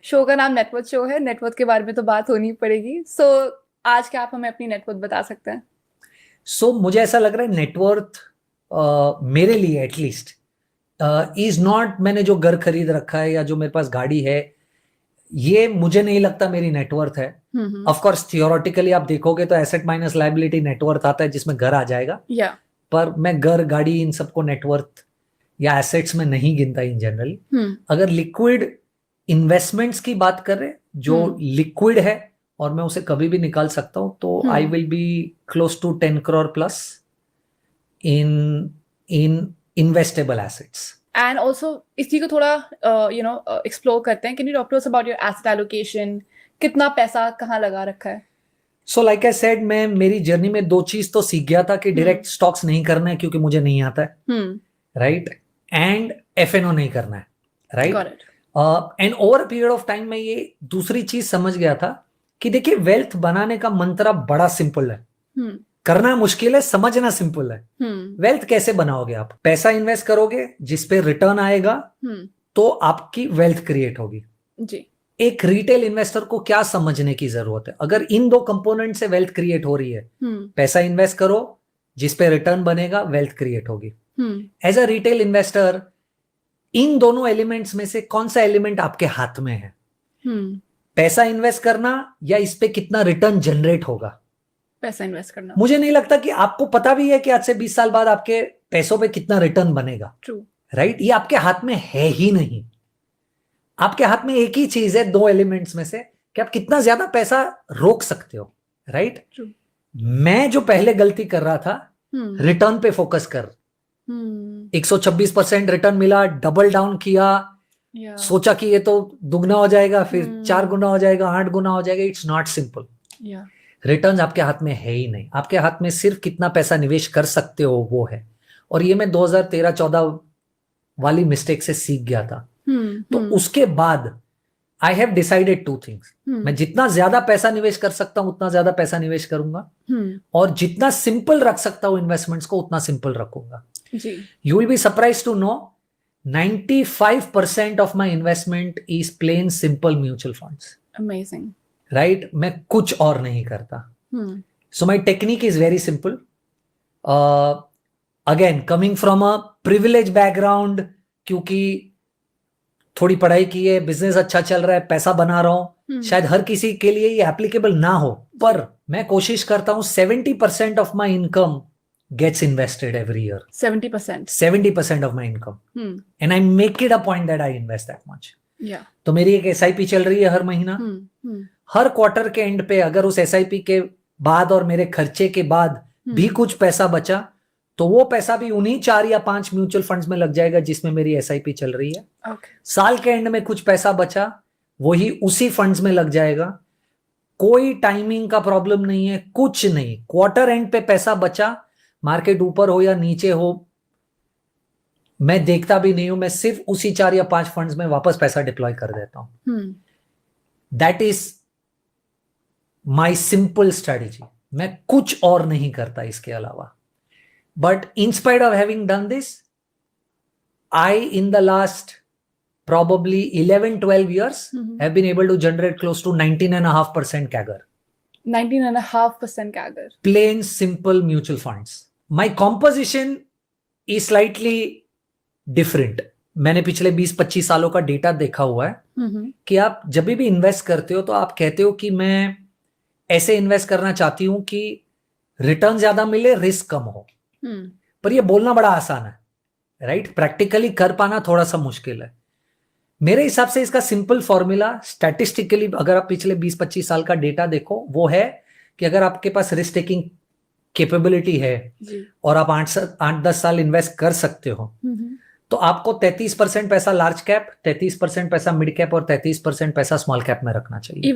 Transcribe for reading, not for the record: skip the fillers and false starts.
Show का नाम net worth show है, नेटवर्थ के बारे में तो बात होनी पड़ेगी। आज क्या आप हमें अपनी नेटवर्थ बता सकते हैं? मुझे ऐसा लग रहा है नेटवर्थ मेरे लिए एटलीस्ट इज नॉट, मैंने जो घर खरीद रखा है या जो मेरे पास गाड़ी है, ये मुझे नहीं लगता मेरी नेटवर्थ है। ऑफ कोर्स थियोरेटिकली आप देखोगे तो एसेट माइनस लायबिलिटी नेटवर्थ आता है, जिसमें घर आ जाएगा। पर मैं घर, गाड़ी, इन सबको नेटवर्थ या एसेट्स में नहीं गिनता इन जनरली। अगर लिक्विड इन्वेस्टमेंट्स की बात करें, जो लिक्विड है और मैं उसे कभी भी निकाल सकता हूं, तो I will be close to 10 crore plus in investable assets. And also इसी को थोड़ा एक्सप्लोर करते हैं। Can you talk to us about your asset allocation? कितना पैसा कहाँ लगा रखा है? सो लाइक आई सेड, मैं मेरी जर्नी में 2 चीज तो सीख गया था कि डायरेक्ट स्टॉक्स नहीं करना है क्योंकि मुझे नहीं आता है, राइट, एंड एफएनओ नहीं करना है, right. And over period of time में ये दूसरी चीज समझ गया था कि देखिए, वेल्थ बनाने का मंत्र बड़ा सिंपल है, करना मुश्किल है, समझना सिंपल है। वेल्थ कैसे बनाओगे? आप पैसा इन्वेस्ट करोगे, जिसपे रिटर्न आएगा, तो आपकी वेल्थ क्रिएट होगी जी। एक रिटेल इन्वेस्टर को क्या समझने की जरूरत है? अगर इन 2 कंपोनेंट से वेल्थ क्रिएट हो रही है, पैसा इन्वेस्ट करो, जिसपे रिटर्न बनेगा, वेल्थ क्रिएट होगी। एज अ रिटेल इन्वेस्टर, इन दोनों एलिमेंट्स में से कौन सा एलिमेंट आपके हाथ में है? पैसा इन्वेस्ट करना या इस पे कितना रिटर्न जनरेट होगा? पैसा इन्वेस्ट करना। मुझे नहीं लगता कि आपको पता भी है कि आज से 20 साल बाद आपके पैसों पे कितना रिटर्न बनेगा, राइट। ये आपके हाथ में है ही नहीं। आपके हाथ में एक ही चीज है 2 एलिमेंट्स में से, कि आप कितना ज्यादा पैसा रोक सकते हो, राइट। मैं जो पहले गलती कर रहा था, रिटर्न पे फोकस कर, 126% रिटर्न मिला, डबल डाउन किया, सोचा कि ये तो दुगना हो जाएगा, फिर 4 गुना हो जाएगा, 8 गुना हो जाएगा। It's not simple. रिटर्न आपके हाथ में है ही नहीं। आपके हाथ में सिर्फ कितना पैसा निवेश कर सकते हो वो है। और ये मैं 2013-14 वाली मिस्टेक से सीख गया था। तो उसके बाद आई हैव डिसाइडेड 2 थिंग्स। मैं जितना ज्यादा पैसा निवेश कर सकता हूं उतना ज्यादा पैसा निवेश करूंगा, और जितना सिंपल रख सकता हूं इन्वेस्टमेंट्स को उतना सिंपल रखूंगा। You will be surprise to know 95% of my investment is plain simple mutual funds. Amazing, right. मैं कुछ और नहीं करता। So my technique is very simple. Again, coming from a privilege background, क्योंकि थोड़ी पढ़ाई की है, बिजनेस अच्छा चल रहा है, पैसा बना रहा हूं, शायद हर किसी के लिए ये एप्लीकेबल ना हो, पर मैं कोशिश करता हूं 70% of my income gets invested every year. 70% of my income. And I make it a point that I invest that much. Yeah. तो मेरी एक SIP चल रही है हर महीना। हर क्वार्टर के एंड पे अगर उस SIP के बाद और मेरे खर्चे के बाद भी कुछ पैसा बचा, तो वो पैसा भी उन्हीं 4 या 5 म्यूचुअल फंड्स में लग जाएगा जिसमें मेरी SIP चल रही है। Okay. साल के एंड में कुछ पैसा बचा, वही उसी फंड्स में लग जाएगा। कोई टाइमिंग का प्रॉब्लम नहीं है, कुछ नहीं। क्वार्टर एंड पे पैसा बचा, मार्केट ऊपर हो या नीचे हो, मैं देखता भी नहीं हूं। मैं सिर्फ उसी 4 या 5 फंड्स में वापस पैसा डिप्लॉय कर देता हूं। That is my simple strategy. मैं कुछ और नहीं करता इसके अलावा। But in spite of having done this, I in the last probably 11-12 years have been able to generate close to 19.5% CAGR. 19.5% CAGR. Plain simple mutual funds. My composition is slightly different. मैंने पिछले 20-25 सालों का data देखा हुआ है कि आप जब भी इन्वेस्ट करते हो तो आप कहते हो कि मैं ऐसे इन्वेस्ट करना चाहती हूं कि रिटर्न ज्यादा मिले, रिस्क कम हो। पर ये बोलना बड़ा आसान है, राइट। प्रैक्टिकली कर पाना थोड़ा सा मुश्किल है। मेरे हिसाब से इसका सिंपल फॉर्मूला स्टैटिस्टिकली, अगर आप पिछले 20-25 साल का डेटा देखो, वो है कि अगर आपके पास रिस्क टेकिंग कैपेबिलिटी है और आप 8-10 साल इन्वेस्ट कर सकते हो, तो आपको 33% पैसा लार्ज कैप, 33% पैसा मिड कैप और 33% पैसा स्मॉल कैप में रखना चाहिए।